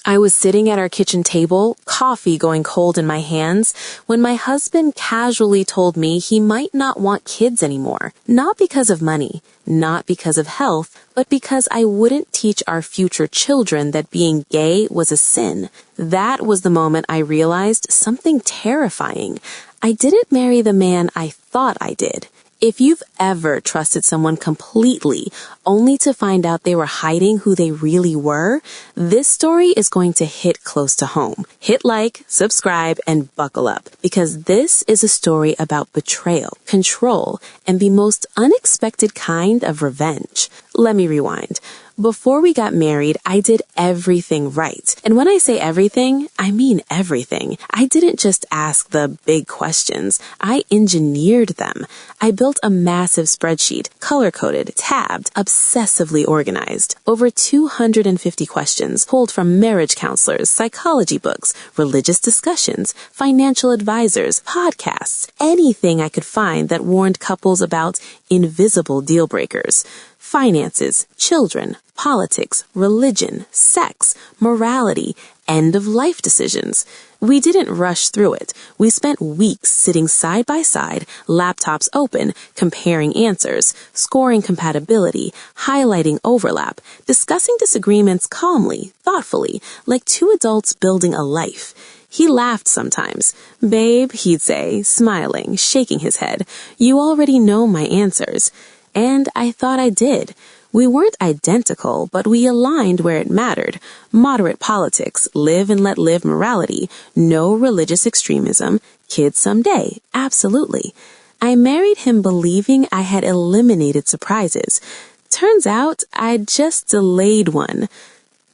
I was sitting at our kitchen table, coffee going cold in my hands, when my husband casually told me he might not want kids anymore. Not because of money, not because of health, but because I wouldn't teach our future children that being gay was a sin. That was the moment I realized something terrifying. I didn't marry the man I thought I did. If you've ever trusted someone completely, only to find out they were hiding who they really were, this story is going to hit close to home. Hit like, subscribe, and buckle up, because this is a story about betrayal, control, and the most unexpected kind of revenge. Let me rewind. Before we got married, I did everything right. And when I say everything, I mean everything. I didn't just ask the big questions. I engineered them. I built a massive spreadsheet, color-coded, tabbed, obsessively organized. Over 250 questions pulled from marriage counselors, psychology books, religious discussions, financial advisors, podcasts, anything I could find that warned couples about invisible deal breakers. Finances, children, politics, religion, sex, morality, end-of-life decisions. We didn't rush through it. We spent weeks sitting side by side, laptops open, comparing answers, scoring compatibility, highlighting overlap, discussing disagreements calmly, thoughtfully, like two adults building a life. He laughed sometimes. "Babe," he'd say, smiling, shaking his head, "you already know my answers." And I thought I did. We weren't identical, but we aligned where it mattered. Moderate politics, live and let live morality, no religious extremism, kids someday, absolutely. I married him believing I had eliminated surprises. Turns out I'd just delayed one.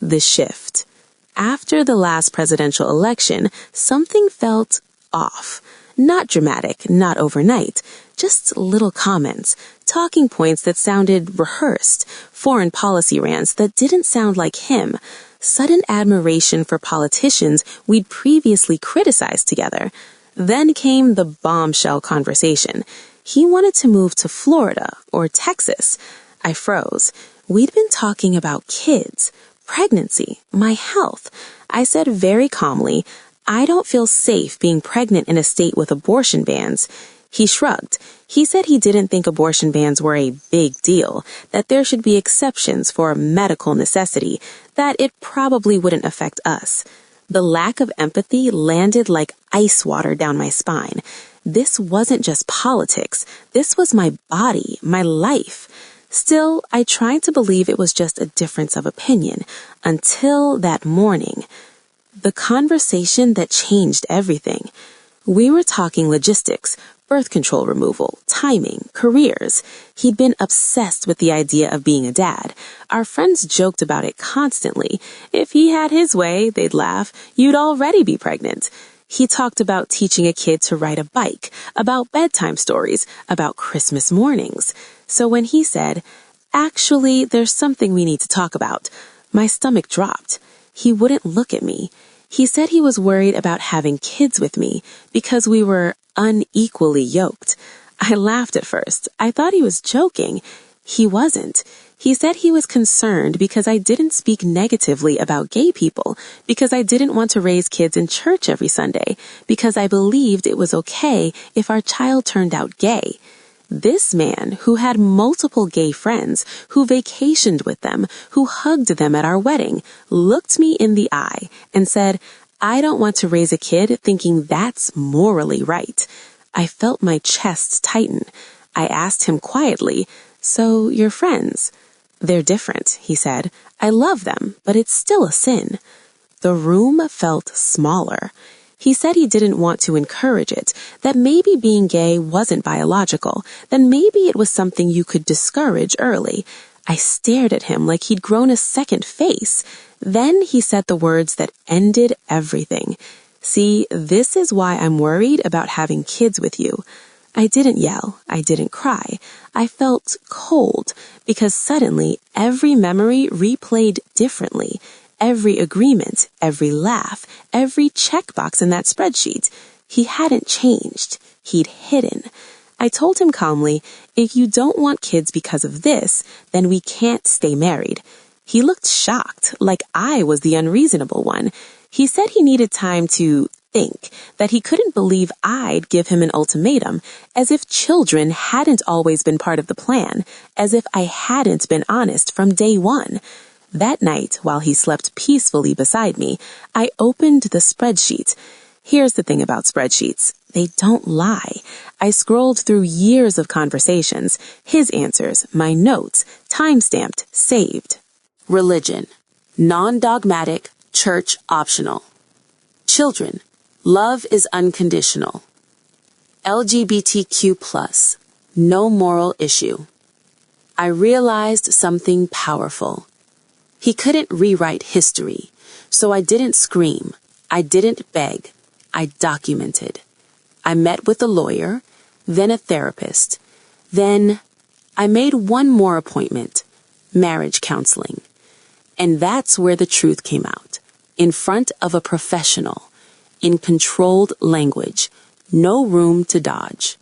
The shift. After the last presidential election, something felt off. Not dramatic, not overnight, just little comments, talking points that sounded rehearsed, foreign policy rants that didn't sound like him, sudden admiration for politicians we'd previously criticized together. Then came the bombshell conversation. He wanted to move to Florida or Texas. I froze. We'd been talking about kids, pregnancy, my health. I said very calmly, "I don't feel safe being pregnant in a state with abortion bans." He shrugged. He said he didn't think abortion bans were a big deal, that there should be exceptions for medical necessity, that it probably wouldn't affect us. The lack of empathy landed like ice water down my spine. This wasn't just politics. This was my body, my life. Still, I tried to believe it was just a difference of opinion, until that morning. The conversation that changed everything. We were talking logistics, birth control removal, timing, careers. He'd been obsessed with the idea of being a dad. Our friends joked about it constantly. If he had his way, they'd laugh, you'd already be pregnant. He talked about teaching a kid to ride a bike, about bedtime stories, about Christmas mornings. So when he said, "Actually, there's something we need to talk about," my stomach dropped. He wouldn't look at me. He said he was worried about having kids with me because we were unequally yoked. I laughed at first. I thought he was joking. He wasn't. He said he was concerned because I didn't speak negatively about gay people, because I didn't want to raise kids in church every Sunday, because I believed it was okay if our child turned out gay. This man, who had multiple gay friends, who vacationed with them, who hugged them at our wedding, looked me in the eye and said, "I don't want to raise a kid thinking that's morally right." I felt my chest tighten. I asked him quietly, "So you're friends?" "They're different," he said. "I love them, but it's still a sin." The room felt smaller. He said he didn't want to encourage it, that maybe being gay wasn't biological, that maybe it was something you could discourage early. I stared at him like he'd grown a second face. Then he said the words that ended everything. "See, this is why I'm worried about having kids with you." I didn't yell. I didn't cry. I felt cold because suddenly every memory replayed differently. Every agreement, every laugh, every checkbox in that spreadsheet. He hadn't changed. He'd hidden. I told him calmly, "If you don't want kids because of this, then we can't stay married." He looked shocked, like I was the unreasonable one. He said he needed time to think, that he couldn't believe I'd give him an ultimatum, as if children hadn't always been part of the plan, as if I hadn't been honest from day one. That night, while he slept peacefully beside me, I opened the spreadsheet. Here's the thing about spreadsheets. They don't lie. I scrolled through years of conversations, his answers, my notes, time-stamped, saved. Religion. Non-dogmatic, church optional. Children. Love is unconditional. LGBTQ+. No moral issue. I realized something powerful. He couldn't rewrite history, so I didn't scream. I didn't beg. I documented. I met with a lawyer, then a therapist. Then I made one more appointment, marriage counseling. And that's where the truth came out, in front of a professional, in controlled language, no room to dodge.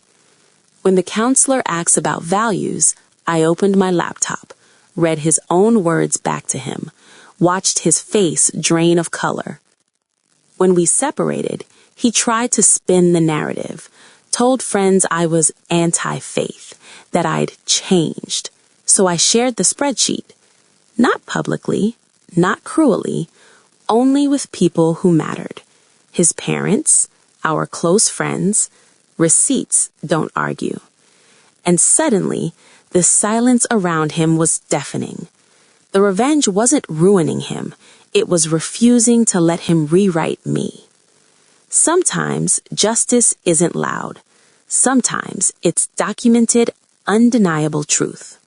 When the counselor asks about values, I opened my laptop, read his own words back to him, watched his face drain of color. When we separated, he tried to spin the narrative, told friends I was anti-faith, that I'd changed. So I shared the spreadsheet. Not publicly, not cruelly, only with people who mattered. His parents, our close friends, receipts don't argue. And suddenly, the silence around him was deafening. The revenge wasn't ruining him. It was refusing to let him rewrite me. Sometimes justice isn't loud. Sometimes it's documented, undeniable truth.